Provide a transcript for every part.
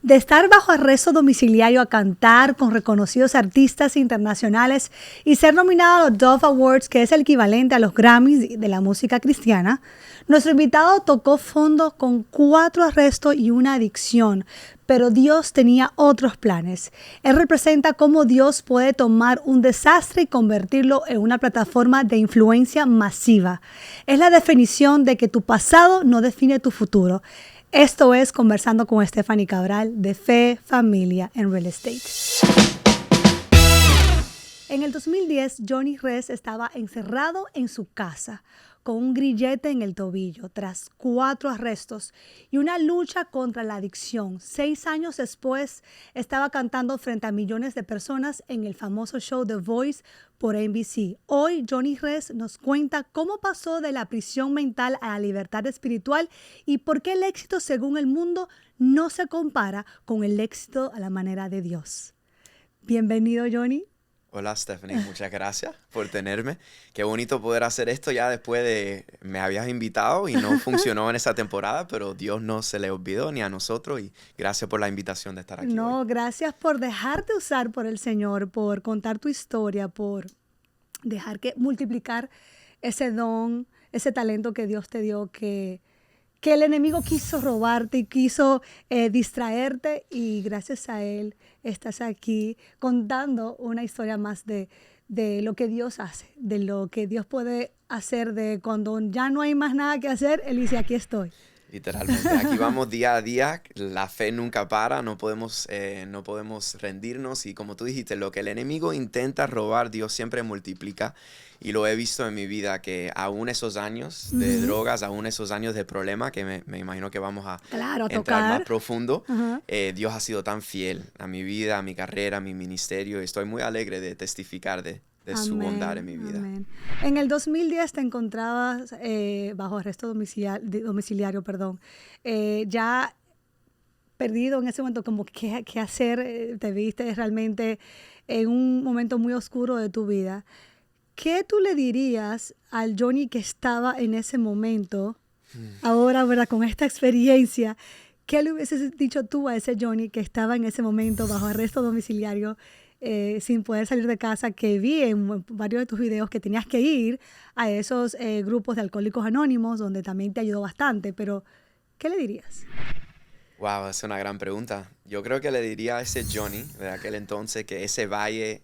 De estar bajo arresto domiciliario a cantar con reconocidos artistas internacionales y ser nominado a los Dove Awards, que es el equivalente a los Grammys de la música cristiana, nuestro invitado tocó fondo con 4 arrestos y una adicción, pero Dios tenía otros planes. Él representa cómo Dios puede tomar un desastre y convertirlo en una plataforma de influencia masiva. Es la definición de que tu pasado no define tu futuro. Esto es Conversando con Stephanie Cabral de Fe, Familia en Real Estate. En el 2010, Johnny Ress estaba encerrado en su casa con un grillete en el tobillo tras 4 arrestos y una lucha contra la adicción. 6 años después, estaba cantando frente a millones de personas en el famoso show The Voice por NBC. Hoy, Johnny Ress nos cuenta cómo pasó de la prisión mental a la libertad espiritual y por qué el éxito según el mundo no se compara con el éxito a la manera de Dios. Bienvenido, Johnny. Hola Stephanie, muchas gracias por tenerme. Qué bonito poder hacer esto ya después de... Me habías invitado y no funcionó en esa temporada, pero Dios no se le olvidó ni a nosotros y gracias por la invitación de estar aquí hoy. Gracias por dejarte usar por el Señor, por contar tu historia, por dejar que multiplicar ese don, ese talento que Dios te dio, que el enemigo quiso robarte y quiso distraerte, y gracias a Él estás aquí contando una historia más de lo que Dios hace, de lo que Dios puede hacer, de cuando ya no hay más nada que hacer, Él dice, aquí estoy. Literalmente, aquí vamos día a día, la fe nunca para, no podemos rendirnos y como tú dijiste, lo que el enemigo intenta robar, Dios siempre multiplica y lo he visto en mi vida, que aún esos años de drogas, aún esos años de problema, que me imagino que vamos a entrar más profundo, Dios ha sido tan fiel a mi vida, a mi carrera, a mi ministerio y estoy muy alegre de testificar de su bondad en mi vida. Amén. En el 2010 te encontrabas bajo arresto domiciliario, ya perdido en ese momento, como qué hacer, te viste realmente en un momento muy oscuro de tu vida. ¿Qué tú le dirías al Johnny que estaba en ese momento, ahora, ¿verdad? Con esta experiencia? ¿Qué le hubieses dicho tú a ese Johnny que estaba en ese momento bajo arresto domiciliario, sin poder salir de casa, que vi en varios de tus videos que tenías que ir a esos grupos de Alcohólicos Anónimos, donde también te ayudó bastante, pero ¿qué le dirías? Wow, es una gran pregunta. Yo creo que le diría a ese Johnny de aquel entonces que ese valle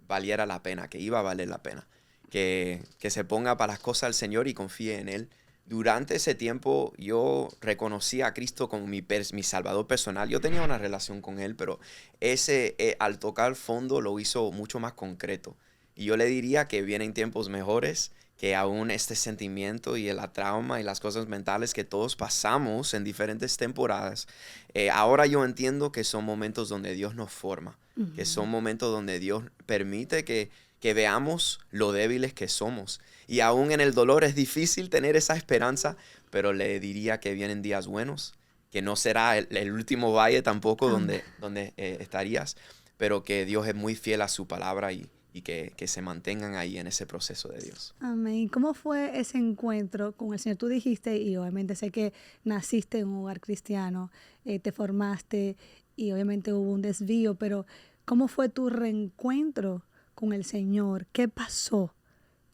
valiera la pena, que iba a valer la pena, que se ponga para las cosas del Señor y confíe en Él. Durante ese tiempo yo reconocí a Cristo como mi Salvador personal. Yo tenía una relación con Él, pero al tocar fondo lo hizo mucho más concreto. Y yo le diría que vienen tiempos mejores, que aún este sentimiento y la trauma y las cosas mentales que todos pasamos en diferentes temporadas, ahora yo entiendo que son momentos donde Dios nos forma, que son momentos donde Dios permite que veamos lo débiles que somos. Y aún en el dolor es difícil tener esa esperanza, pero le diría que vienen días buenos, que no será el último valle tampoco donde estarías, pero que Dios es muy fiel a su palabra y que se mantengan ahí en ese proceso de Dios. Amén. ¿Cómo fue ese encuentro con el Señor? Tú dijiste, y obviamente sé que naciste en un hogar cristiano, te formaste y obviamente hubo un desvío, pero ¿cómo fue tu reencuentro con el Señor? ¿Qué pasó?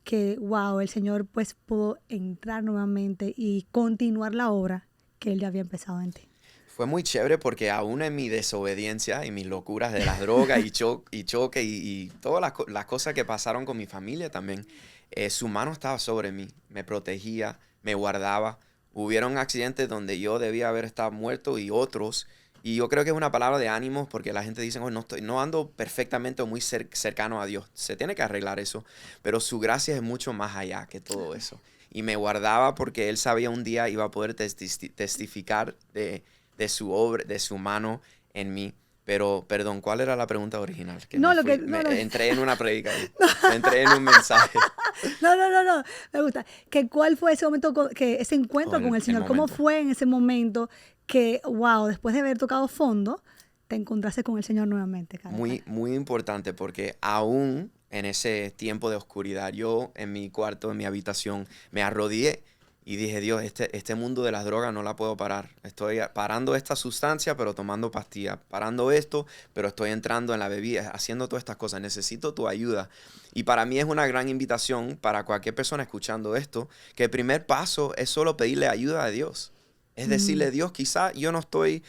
Que, wow, el Señor pues pudo entrar nuevamente y continuar la obra que Él ya había empezado en ti. Fue muy chévere porque aún en mi desobediencia y mis locuras de las drogas y choque y todas las cosas que pasaron con mi familia también, su mano estaba sobre mí, me protegía, me guardaba. Hubieron accidentes donde yo debía haber estado muerto y otros. Y yo creo que es una palabra de ánimo porque la gente dice, oh, no ando perfectamente o muy cercano a Dios. Se tiene que arreglar eso, pero su gracia es mucho más allá que todo eso. Y me guardaba porque Él sabía un día iba a poder testificar de su obra, de su mano en mí. Pero, perdón, ¿cuál era la pregunta original? Entré en una predica, entré en un mensaje. No, me gusta. ¿Cuál fue ese momento, ese encuentro con el Señor? ¿Cómo fue en ese momento que, wow, después de haber tocado fondo, te encontraste con el Señor nuevamente? Muy importante porque aún en ese tiempo de oscuridad, yo en mi cuarto, en mi habitación, me arrodillé Y dije, Dios, este mundo de las drogas no la puedo parar. Estoy parando esta sustancia, pero tomando pastillas. Parando esto, pero estoy entrando en la bebida, haciendo todas estas cosas. Necesito tu ayuda. Y para mí es una gran invitación para cualquier persona escuchando esto, que el primer paso es solo pedirle ayuda a Dios. Es decirle, Dios, quizá yo no estoy,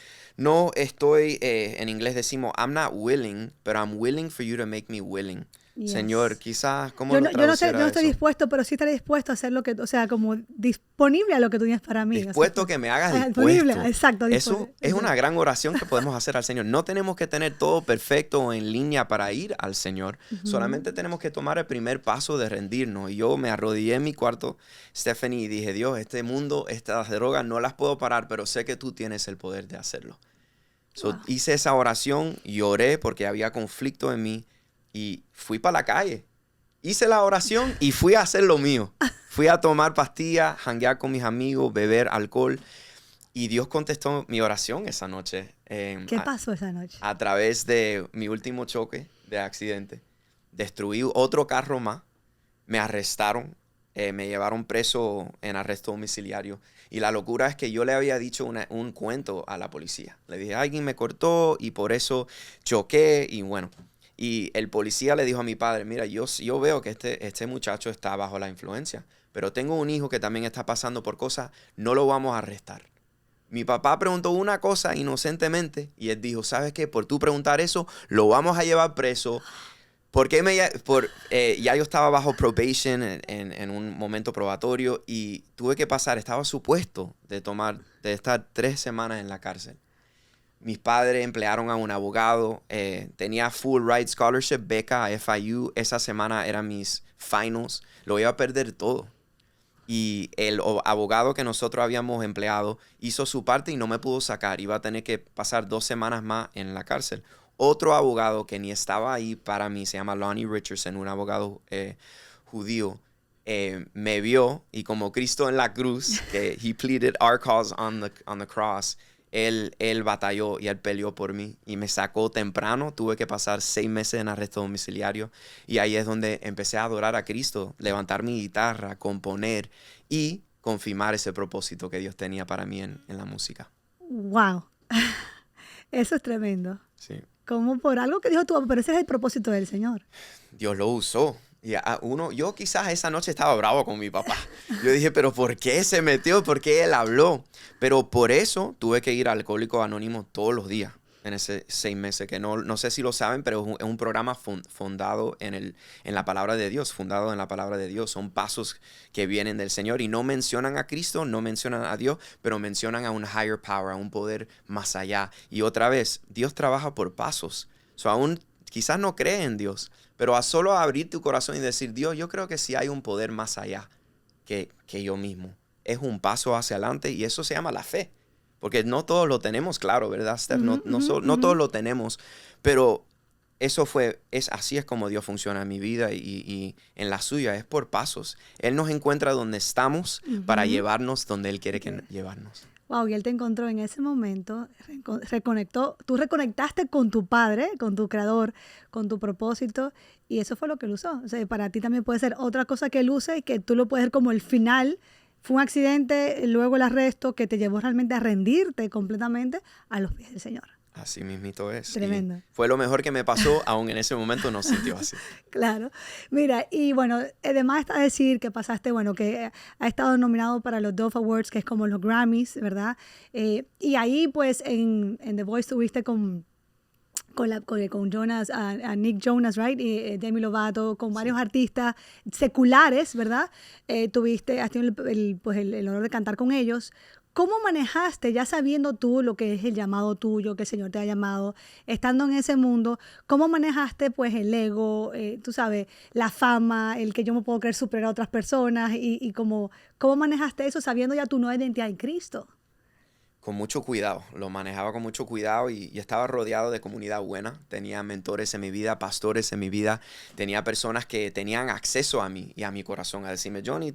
en inglés decimos, I'm not willing, but I'm willing for you to make me willing. Yes. Señor, quizás, ¿cómo yo lo no, yo no, sé, traduciera no estoy eso? dispuesto, pero sí estaré dispuesto a hacer lo que, o sea, como disponible a lo que tú tienes para mí. Dispuesto, o sea, que me hagas disponible, dispuesto. exacto. Eso es una gran oración que podemos hacer al Señor. No tenemos que tener todo perfecto o en línea para ir al Señor. Solamente tenemos que tomar el primer paso de rendirnos. Y yo me arrodillé en mi cuarto, Stephanie, y dije, Dios, este mundo, estas drogas no las puedo parar, pero sé que tú tienes el poder de hacerlo. So, hice esa oración, lloré porque había conflicto en mí y fui para la calle. Hice la oración y fui a hacer lo mío. Fui a tomar pastillas, janguear con mis amigos, beber alcohol. Y Dios contestó mi oración esa noche. ¿Qué pasó esa noche? A través de mi último choque de accidente. Destruí otro carro más. Me arrestaron. Me llevaron preso en arresto domiciliario. Y la locura es que yo le había dicho un cuento a la policía. Le dije, alguien me cortó y por eso choqué. Y bueno... Y el policía le dijo a mi padre, mira, yo veo que este muchacho está bajo la influencia, pero tengo un hijo que también está pasando por cosas, no lo vamos a arrestar. Mi papá preguntó una cosa inocentemente y él dijo, ¿sabes qué? Por tú preguntar eso, lo vamos a llevar preso. Ya yo estaba bajo probation en un momento probatorio y tuve que estaba supuesto de estar 3 semanas en la cárcel. Mis padres emplearon a un abogado, tenía full ride scholarship, beca a FIU. Esa semana eran mis finals, lo iba a perder todo. Y el abogado que nosotros habíamos empleado hizo su parte y no me pudo sacar. Iba a tener que pasar 2 semanas más en la cárcel. Otro abogado que ni estaba ahí para mí, se llama Lonnie Richardson, un abogado judío, me vio y como Cristo en la cruz, que he pleaded our cause on the cross, Él batalló y él peleó por mí y me sacó temprano. Tuve que pasar 6 meses en arresto domiciliario y ahí es donde empecé a adorar a Cristo, levantar mi guitarra, componer y confirmar ese propósito que Dios tenía para mí en la música. ¡Wow! Eso es tremendo. Sí. Como por algo que dijo tú, pero ese es el propósito del Señor. Dios lo usó. Y yo quizás esa noche estaba bravo con mi papá. Yo dije, pero ¿por qué se metió? ¿Por qué él habló? Pero por eso tuve que ir a Alcohólicos Anónimos todos los días en ese 6 meses. Que no sé si lo saben, pero es un programa fundado en la palabra de Dios. Fundado en la palabra de Dios. Son pasos que vienen del Señor. Y no mencionan a Cristo, no mencionan a Dios, pero mencionan a un higher power, a un poder más allá. Y otra vez, Dios trabaja por pasos. Aún quizás no cree en Dios, pero a solo abrir tu corazón y decir, Dios, yo creo que sí hay un poder más allá que yo mismo. Es un paso hacia adelante y eso se llama la fe. Porque no todos lo tenemos claro, ¿verdad, Steph? No todos lo tenemos, pero así es como Dios funciona en mi vida y en la suya. Es por pasos. Él nos encuentra donde estamos para llevarnos donde Él quiere llevarnos. Wow, y Él te encontró en ese momento, tú reconectaste con tu Padre, con tu Creador, con tu propósito, y eso fue lo que Él usó. O sea, para ti también puede ser otra cosa que Él use y que tú lo puedes ver como el final. Fue un accidente, luego el arresto que te llevó realmente a rendirte completamente a los pies del Señor. Así mismito es. Tremendo. Y fue lo mejor que me pasó, aún en ese momento no sintió así. Claro. Mira, y bueno, además está decir que pasaste, bueno, que ha estado nominado para los Dove Awards, que es como los Grammys, ¿verdad? Y ahí, pues, en The Voice tuviste con Jonas, a Nick Jonas, right? Y Demi Lovato, con varios artistas seculares, ¿verdad? Has tenido el honor de cantar con ellos. ¿Cómo manejaste, ya sabiendo tú lo que es el llamado tuyo, que el Señor te ha llamado, estando en ese mundo, cómo manejaste pues el ego, tú sabes, la fama, el que yo me puedo creer superior a otras personas y cómo manejaste eso sabiendo ya tu nueva identidad en Cristo? Con mucho cuidado, lo manejaba con mucho cuidado y estaba rodeado de comunidad buena. Tenía mentores en mi vida, pastores en mi vida. Tenía personas que tenían acceso a mí y a mi corazón a decirme, Johnny,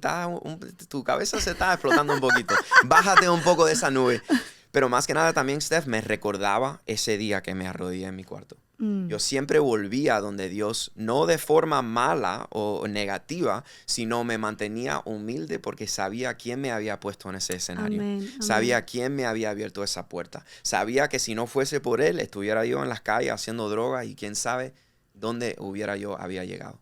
tu cabeza se está explotando un poquito. Bájate un poco de esa nube. Pero más que nada también, Steph, me recordaba ese día que me arrodillé en mi cuarto. Yo siempre volvía a donde Dios, no de forma mala o negativa, sino me mantenía humilde porque sabía quién me había puesto en ese escenario. Amén, Sabía amén. quién me había abierto esa puerta. Sabía que si no fuese por Él, estuviera yo en las calles haciendo drogas y quién sabe dónde había llegado.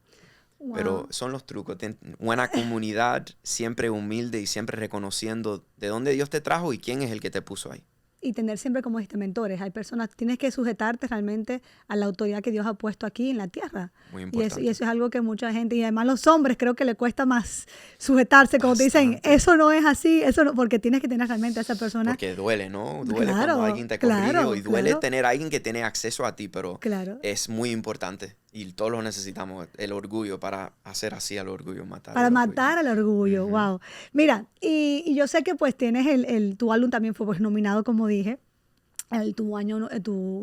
Pero Wow. son los trucos. Buena comunidad, siempre humilde y siempre reconociendo de dónde Dios te trajo y quién es el que te puso ahí. Y tener siempre, como dijiste, mentores. Hay personas, tienes que sujetarte realmente a la autoridad que Dios ha puesto aquí en la tierra. Muy Y importante. eso es algo que mucha gente, y además los hombres, creo que le cuesta más sujetarse, como te dicen, Bastante. eso no es así, eso no, porque tienes que tener realmente a esa persona. Porque duele, ¿no? Duele cuando Claro, alguien te corrige y duele claro, tener a alguien que tiene acceso a ti, pero claro. es muy importante y todos lo necesitamos, el orgullo para hacer así al orgullo, matar Para el orgullo. matar al orgullo, Ujú. wow. Mira, y yo sé que pues tienes tu álbum también fue pues nominado, como dije, tu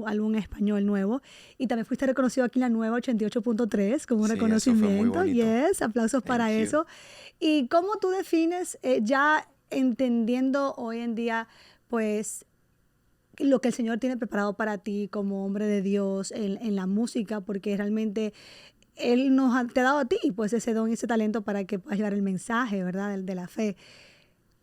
álbum en español nuevo, y también fuiste reconocido aquí en la nueva 88.3 como un Sí, eso fue muy reconocimiento. bonito. Yes, aplausos para Thank you. eso. ¿Y cómo tú defines, ya entendiendo hoy en día, pues, lo que el Señor tiene preparado para ti como hombre de Dios en la música? Porque realmente Él te ha dado a ti pues ese don y ese talento para que puedas llevar el mensaje, ¿verdad? De la fe.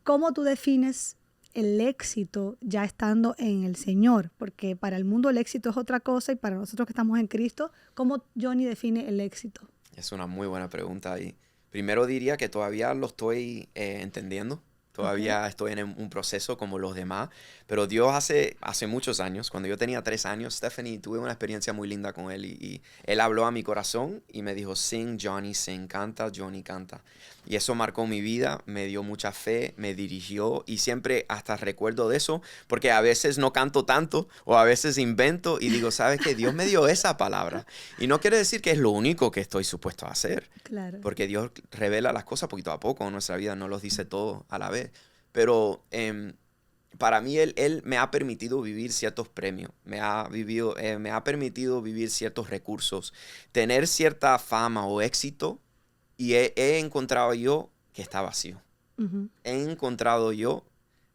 ¿Cómo tú defines el éxito ya estando en el Señor? Porque para el mundo el éxito es otra cosa y para nosotros que estamos en Cristo, ¿cómo Johnny define el éxito? Es una muy buena pregunta y primero diría que todavía lo estoy entendiendo. Okay. Todavía estoy en un proceso como los demás, pero Dios hace muchos años, cuando yo tenía 3 años, Stephanie, tuve una experiencia muy linda con él y él habló a mi corazón y me dijo, sing Johnny, sing, canta Johnny, canta. Y eso marcó mi vida, me dio mucha fe, me dirigió y siempre hasta recuerdo de eso, porque a veces no canto tanto o a veces invento y digo, ¿sabes qué? Dios me dio esa palabra. Y no quiere decir que es lo único que estoy supuesto a hacer. Claro. Porque Dios revela las cosas poquito a poco en nuestra vida, no los dice todo a la vez. Pero para mí Él me ha permitido vivir ciertos premios, me ha permitido vivir ciertos recursos, tener cierta fama o éxito y he encontrado yo que está vacío. Uh-huh. He encontrado yo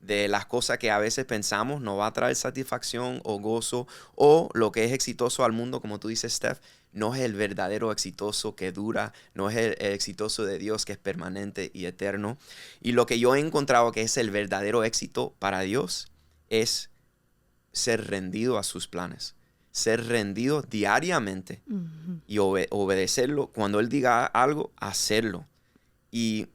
de las cosas que a veces pensamos no va a traer satisfacción o gozo o lo que es exitoso al mundo, como tú dices, Steph, no es el verdadero exitoso que dura, no es el exitoso de Dios que es permanente y eterno. Y lo que yo he encontrado que es el verdadero éxito para Dios es ser rendido a sus planes, ser rendido diariamente Uh-huh. y obedecerlo. Cuando Él diga algo, hacerlo. Y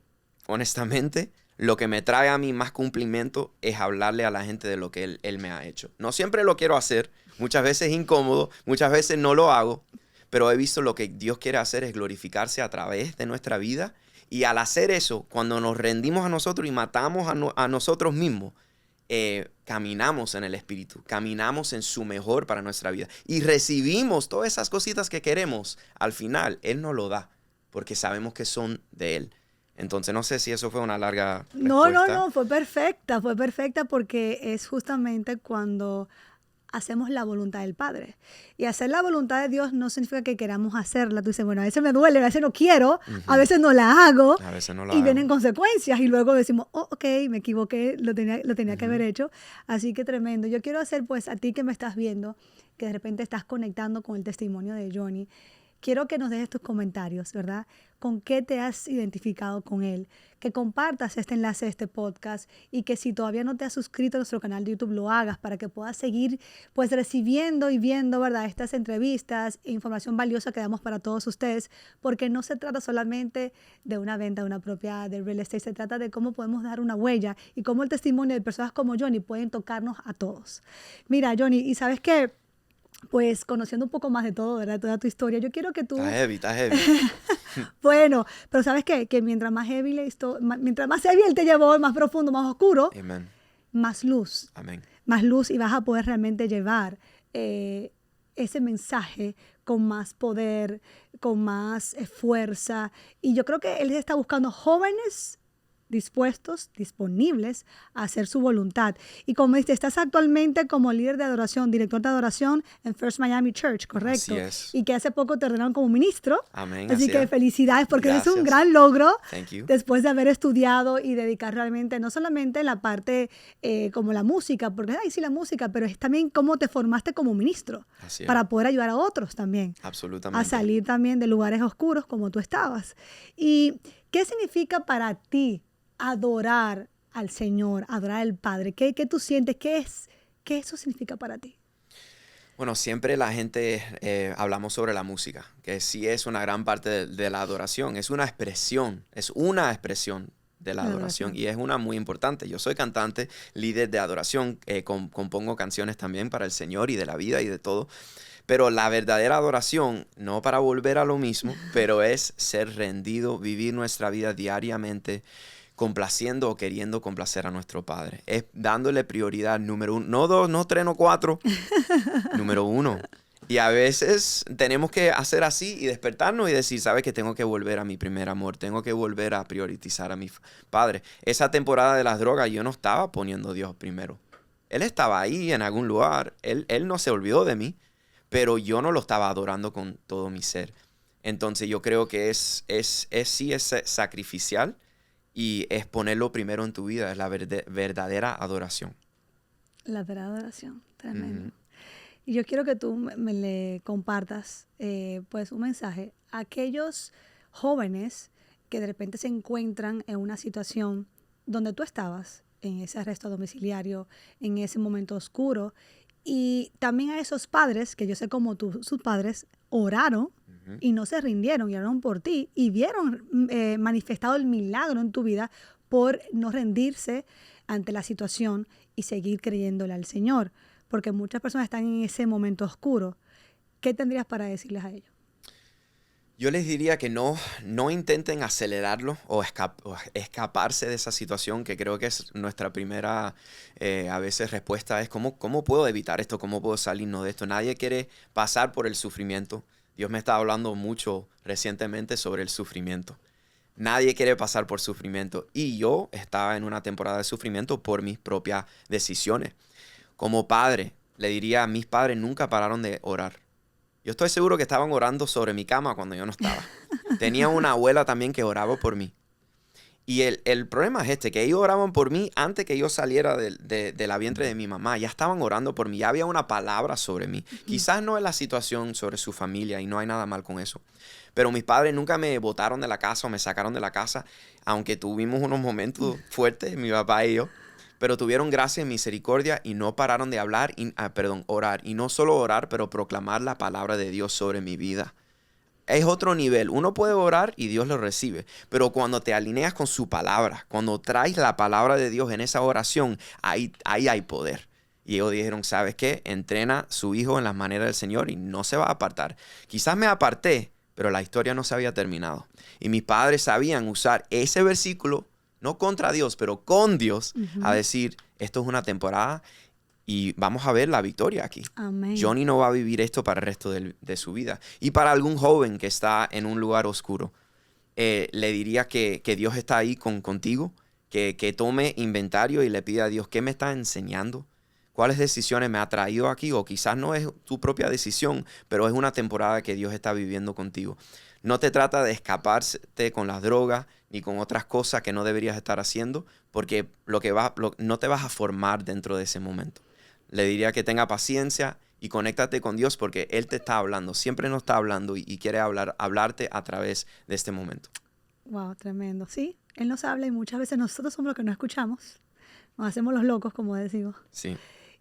honestamente, lo que me trae a mí más cumplimiento es hablarle a la gente de lo que él me ha hecho. No siempre lo quiero hacer, muchas veces es incómodo, muchas veces no lo hago, pero he visto lo que Dios quiere hacer es glorificarse a través de nuestra vida. Y al hacer eso, cuando nos rendimos a nosotros y matamos a nosotros mismos, caminamos en el Espíritu, caminamos en su mejor para nuestra vida y recibimos todas esas cositas que queremos. Al final, Él nos lo da porque sabemos que son de Él. Entonces, no sé si eso fue una larga respuesta. No, fue perfecta porque es justamente cuando hacemos la voluntad del Padre. Y hacer la voluntad de Dios no significa que queramos hacerla. Tú dices, bueno, a veces me duele, a veces no quiero, a veces no la hago. A veces no la Y hago. vienen consecuencias y luego decimos, oh, ok, me equivoqué, lo tenía que haber hecho. Así que tremendo. Yo quiero hacer, pues, a ti que me estás viendo, que de repente estás conectando con el testimonio de Johnny, quiero que nos dejes tus comentarios, ¿verdad? ¿Con qué te has identificado con él? Que compartas este enlace de este podcast y que si todavía no te has suscrito a nuestro canal de YouTube, lo hagas para que puedas seguir pues recibiendo y viendo, ¿verdad? Estas entrevistas e información valiosa que damos para todos ustedes, porque no se trata solamente de una venta de una propiedad de real estate, se trata de cómo podemos dar una huella y cómo el testimonio de personas como Johnny pueden tocarnos a todos. Mira, Johnny, ¿y sabes qué? Pues conociendo un poco más de todo, ¿verdad? Toda tu historia, yo quiero que tú... Está heavy. Bueno, pero ¿sabes qué? Que mientras más heavy mientras más heavy él te llevó, más profundo, más oscuro, Amén. más luz. Amén. Más luz y vas a poder realmente llevar ese mensaje con más poder, con más fuerza. Y yo creo que él está buscando jóvenes dispuestos, disponibles a hacer su voluntad. Y como dices, estás actualmente como líder de adoración, director de adoración en First Miami Church, ¿correcto? Así es. Y que hace poco te ordenaron como ministro. Amén. Así que es. felicidades, porque es un Gracias. gran logro Thank you. después de haber estudiado y dedicar realmente, no solamente en la parte como la música, porque sí la música, pero es también cómo te formaste como ministro Así es. para poder ayudar a otros también. Absolutamente. A salir también de lugares oscuros como tú estabas. ¿Y qué significa para ti adorar al Señor, adorar al Padre? ¿Qué tú sientes? ¿Qué eso significa para ti? Bueno, siempre la gente hablamos sobre la música, que sí es una gran parte de la adoración. Es una expresión de la adoración y es una muy importante. Yo soy cantante, líder de adoración, compongo canciones también para el Señor y de la vida y de todo. Pero la verdadera adoración, no para volver a lo mismo, pero es ser rendido, vivir nuestra vida diariamente complaciendo o queriendo complacer a nuestro Padre. Es dándole prioridad número 1, no 2, no 3, no 4, número 1. Y a veces tenemos que hacer así y despertarnos y decir, ¿sabes que tengo que volver a mi primer amor? Tengo que volver a priorizar a mi Padre. Esa temporada de las drogas yo no estaba poniendo a Dios primero. Él estaba ahí en algún lugar. Él no se olvidó de mí, pero yo no lo estaba adorando con todo mi ser. Entonces yo creo que es sacrificial y es ponerlo primero en tu vida. Es la verdadera adoración. La verdadera adoración, tremendo. Y yo quiero que tú me le compartas pues un mensaje a aquellos jóvenes que de repente se encuentran en una situación donde tú estabas, en ese arresto domiciliario, en ese momento oscuro, y también a esos padres, que yo sé como sus padres oraron y no se rindieron, y oraron por ti y vieron manifestado el milagro en tu vida por no rendirse ante la situación y seguir creyéndole al Señor. Porque muchas personas están en ese momento oscuro. ¿Qué tendrías para decirles a ellos? Yo les diría que no intenten acelerarlo o escaparse de esa situación, que creo que es nuestra primera, a veces, respuesta es ¿cómo puedo evitar esto? ¿Cómo puedo salirnos de esto? Nadie quiere pasar por el sufrimiento. Dios me está hablando mucho recientemente sobre el sufrimiento. Nadie quiere pasar por sufrimiento. Y yo estaba en una temporada de sufrimiento por mis propias decisiones. Como padre, le diría a mis padres nunca pararon de orar. Yo estoy seguro que estaban orando sobre mi cama cuando yo no estaba. Tenía una abuela también que oraba por mí. Y el problema es que ellos oraban por mí antes que yo saliera de la vientre de mi mamá. Ya estaban orando por mí, ya había una palabra sobre mí. Quizás no es la situación sobre su familia y no hay nada mal con eso. Pero mis padres nunca me botaron de la casa o me sacaron de la casa, aunque tuvimos unos momentos fuertes, mi papá y yo. Pero tuvieron gracia y misericordia y no pararon de orar. Y no solo orar, pero proclamar la palabra de Dios sobre mi vida. Es otro nivel. Uno puede orar y Dios lo recibe. Pero cuando te alineas con su palabra, cuando traes la palabra de Dios en esa oración, ahí hay poder. Y ellos dijeron, ¿sabes qué? Entrena a su hijo en las maneras del Señor y no se va a apartar. Quizás me aparté, pero la historia no se había terminado. Y mis padres sabían usar ese versículo, no contra Dios, pero con Dios, a decir, esto es una temporada y vamos a ver la victoria aquí. Amén. Johnny no va a vivir esto para el resto de su vida. Y para algún joven que está en un lugar oscuro, le diría que Dios está ahí contigo, que tome inventario y le pida a Dios, ¿qué me está enseñando? ¿Cuáles decisiones me ha traído aquí? O quizás no es tu propia decisión, pero es una temporada que Dios está viviendo contigo. No te trata de escaparte con las drogas ni con otras cosas que no deberías estar haciendo, porque no te vas a formar dentro de ese momento. Le diría que tenga paciencia y conéctate con Dios porque Él te está hablando, siempre nos está hablando y quiere hablarte a través de este momento. Wow, tremendo. Sí, Él nos habla y muchas veces nosotros somos los que no escuchamos. Nos hacemos los locos, como decimos. Sí.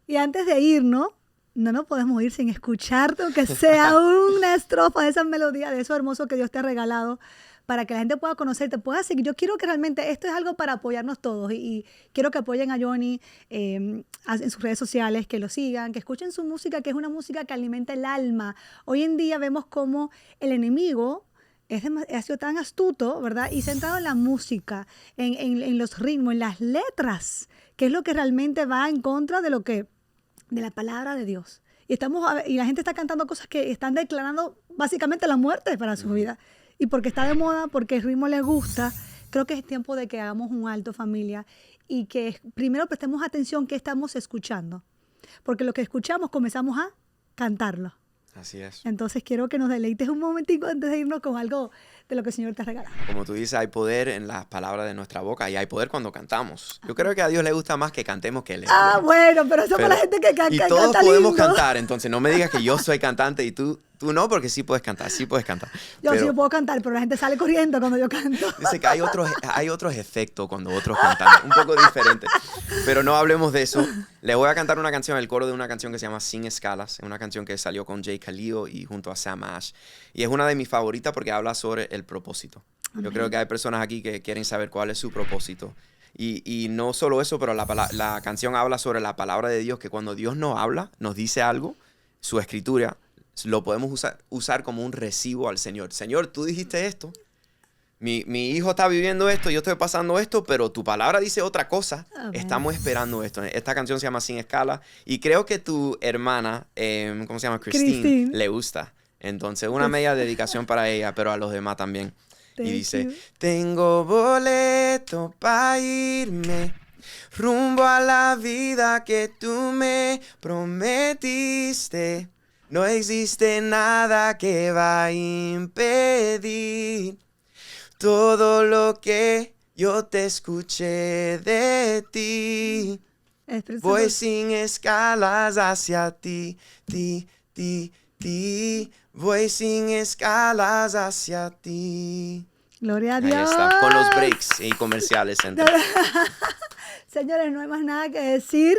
Y antes de irnos, no nos podemos ir sin escucharte, aunque sea una estrofa de esa melodía, de eso hermoso que Dios te ha regalado, para que la gente pueda conocerte, pueda seguir. Yo quiero que realmente esto es algo para apoyarnos todos y quiero que apoyen a Johnny en sus redes sociales, que lo sigan, que escuchen su música, que es una música que alimenta el alma. Hoy en día vemos cómo el enemigo ha sido tan astuto, ¿verdad? Y centrado en la música, en los ritmos, en las letras, que es lo que realmente va en contra de la palabra de Dios. Y la gente está cantando cosas que están declarando básicamente la muerte para su vida. Y porque está de moda, porque el ritmo les gusta, creo que es tiempo de que hagamos un alto, familia, y que primero prestemos atención qué estamos escuchando. Porque lo que escuchamos comenzamos a cantarlo. Así es. Entonces quiero que nos deleites un momentico antes de irnos con algo de lo que el Señor te regala. Como tú dices, hay poder en las palabras de nuestra boca y hay poder cuando cantamos. Yo creo que a Dios le gusta más que cantemos que leemos. Bueno, pero eso para la gente que canta. Y todos podemos cantar, entonces no me digas que yo soy cantante y tú no, porque sí puedes cantar, sí puedes cantar. Yo sí puedo cantar, pero la gente sale corriendo cuando yo canto. Dice que hay otros efectos cuando otros cantan, un poco diferentes. Pero no hablemos de eso. Les voy a cantar una canción, el coro de una canción que se llama Sin Escalas. Es una canción que salió con Jay Khalil y junto a Sam Ash. Y es una de mis favoritas porque habla sobre el propósito. Yo creo que hay personas aquí que quieren saber cuál es su propósito. Y no solo eso, pero la canción habla sobre la palabra de Dios, que cuando Dios nos habla, nos dice algo, su escritura, lo podemos usar como un recibo al Señor. Señor, tú dijiste esto. Mi hijo está viviendo esto, yo estoy pasando esto, pero tu palabra dice otra cosa. Amén. Estamos esperando esto. Esta canción se llama Sin Escala y creo que tu hermana, ¿cómo se llama? Christine, le gusta. Entonces, una media dedicación para ella, pero a los demás también. Y dice, tengo boleto para irme rumbo a la vida que tú me prometiste. No existe nada que va a impedir todo lo que yo te escuché de ti. Voy sin escalas hacia ti, ti. Voy sin escalas hacia ti. Gloria a Dios. Ahí está, con los breaks y comerciales. Señores, no hay más nada que decir.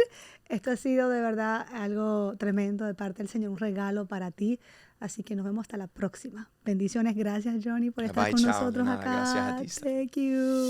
Esto ha sido de verdad algo tremendo de parte del Señor, un regalo para ti. Así que nos vemos hasta la próxima. Bendiciones. Gracias, Johnny, por estar con nosotros acá. Gracias a ti. Thank you.